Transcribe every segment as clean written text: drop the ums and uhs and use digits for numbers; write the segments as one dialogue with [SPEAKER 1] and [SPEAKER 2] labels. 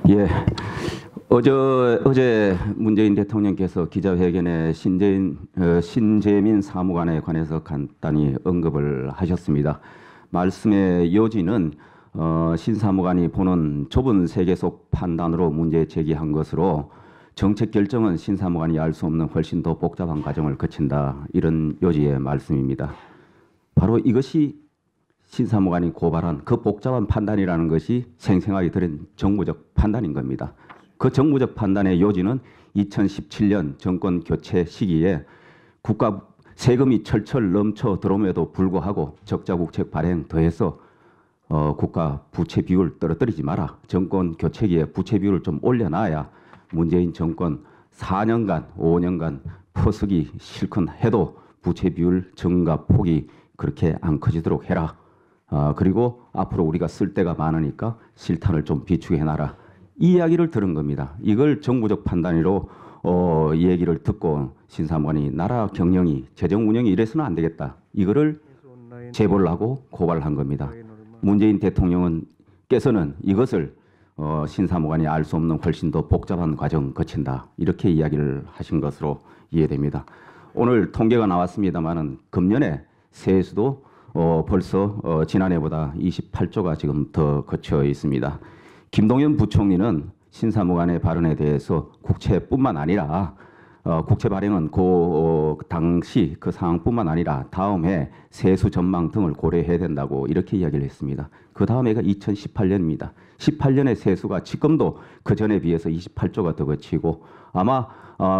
[SPEAKER 1] 예, 어제 문재인 대통령께서 기자회견에 신재민 사무관에 관해서 간단히 언급을 하셨습니다. 말씀의 요지는 신 사무관이 보는 좁은 세계 속 판단으로 문제 제기한 것으로 정책 결정은 신 사무관이 알 수 없는 훨씬 더 복잡한 과정을 거친다, 이런 요지의 말씀입니다. 바로 이것이 신 사무관이 고발한 그 복잡한 판단이라는 것이 생생하게 드러낸 정무적 판단인 겁니다. 그 정무적 판단의 요지는 2017년 정권 교체 시기에 국가 세금이 철철 넘쳐 들어옴에도 불구하고 적자 국책 발행 더해서 국가 부채 비율 떨어뜨리지 마라. 정권 교체기에 부채 비율을 좀 올려놔야 문재인 정권 4년간, 5년간 퍼쓰기 실컷 해도 부채 비율 증가 폭이 그렇게 안 커지도록 해라. 그리고 앞으로 우리가 쓸 데가 많으니까 실탄을 좀 비추게 해놔라. 이 이야기를 들은 겁니다. 이걸 정부적 판단으로 이 얘기를 듣고 신 사무관이 나라 경영이, 재정 운영이 이래서는 안 되겠다, 이거를 제보를 하고 고발한 겁니다. 문재인 대통령께서는 이것을 신 사무관이 알 수 없는 훨씬 더 복잡한 과정 거친다, 이렇게 이야기를 하신 것으로 이해됩니다. 오늘 통계가 나왔습니다마는 금년에 세수도 벌써 지난해보다 28조가 지금 더 거쳐 있습니다. 김동연 부총리는 신 사무관의 발언에 대해서 국채뿐만 아니라 국채 발행은 당시 그 상황뿐만 아니라 다음 해 세수 전망 등을 고려해야 된다고 이렇게 이야기를 했습니다. 그 다음 해가 2018년입니다. 18년의 세수가 지금도 그 전에 비해서 28조가 더 거치고 아마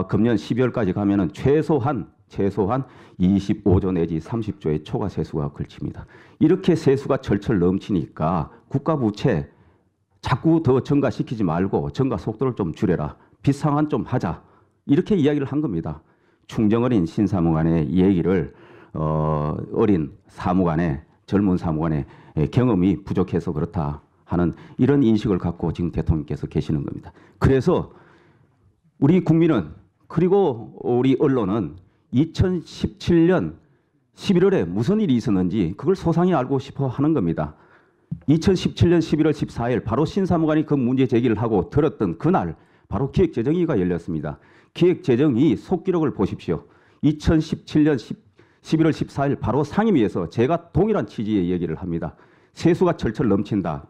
[SPEAKER 1] 금년 12월까지 가면은 최소한 25조 내지 30조의 초과 세수가 걸칩니다. 이렇게 세수가 철철 넘치니까 국가 부채 자꾸 더 증가시키지 말고 증가 속도를 좀 줄여라. 빚 상환 좀 하자. 이렇게 이야기를 한 겁니다. 충정어린 신사무관의 얘기를 어린 사무관의, 젊은 사무관의 경험이 부족해서 그렇다 하는 이런 인식을 갖고 지금 대통령께서 계시는 겁니다. 그래서 우리 국민은, 그리고 우리 언론은 2017년 11월에 무슨 일이 있었는지 그걸 소상히 알고 싶어 하는 겁니다. 2017년 11월 14일 바로 신사무관이 그 문제 제기를 하고 들었던 그날 바로 기획재정위가 열렸습니다. 기획재정위 속기록을 보십시오. 2017년 11월 14일 바로 상임위에서 제가 동일한 취지의 얘기를 합니다. 세수가 철철 넘친다.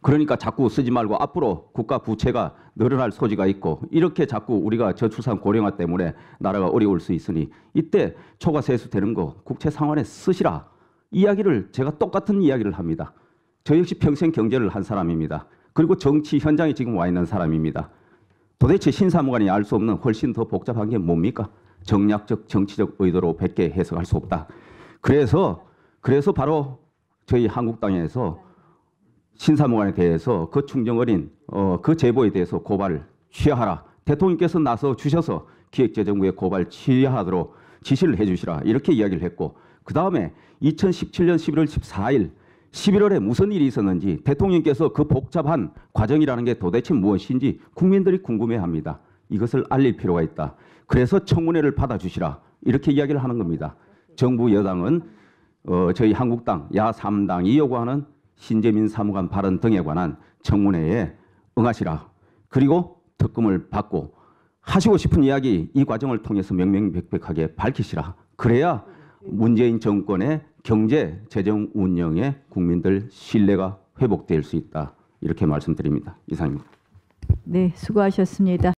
[SPEAKER 1] 그러니까 자꾸 쓰지 말고 앞으로 국가 부채가 늘어날 소지가 있고 이렇게 자꾸 우리가 저출산 고령화 때문에 나라가 어려울 수 있으니 이때 초과 세수 되는 거 국채 상환에 쓰시라. 이야기를 제가 똑같은 이야기를 합니다. 저 역시 평생 경제를 한 사람입니다. 그리고 정치 현장에 지금 와 있는 사람입니다. 도대체 신사무관이 알 수 없는 훨씬 더 복잡한 게 뭡니까? 정략적 정치적 의도로 밖에 해석할 수 없다. 그래서 바로 저희 한국당에서 신사무관에 대해서 그 충정어린 그 제보에 대해서 고발을 취하하라. 대통령께서 나서 주셔서 기획재정부에 고발 취하하도록 지시를 해주시라. 이렇게 이야기를 했고, 그 다음에 2017년 11월 14일 11월에 무슨 일이 있었는지 대통령께서 그 복잡한 과정이라는 게 도대체 무엇인지 국민들이 궁금해합니다. 이것을 알릴 필요가 있다. 그래서 청문회를 받아주시라. 이렇게 이야기를 하는 겁니다. 정부 여당은 저희 한국당 야3당이 요구하는 신재민 사무관 발언 등에 관한 청문회에 응하시라. 그리고 특검을 받고 하시고 싶은 이야기 이 과정을 통해서 명명백백하게 밝히시라. 그래야 문재인 정권의 경제 재정 운영에 국민들 신뢰가 회복될 수 있다. 이렇게 말씀드립니다. 이상입니다.
[SPEAKER 2] 네, 수고하셨습니다.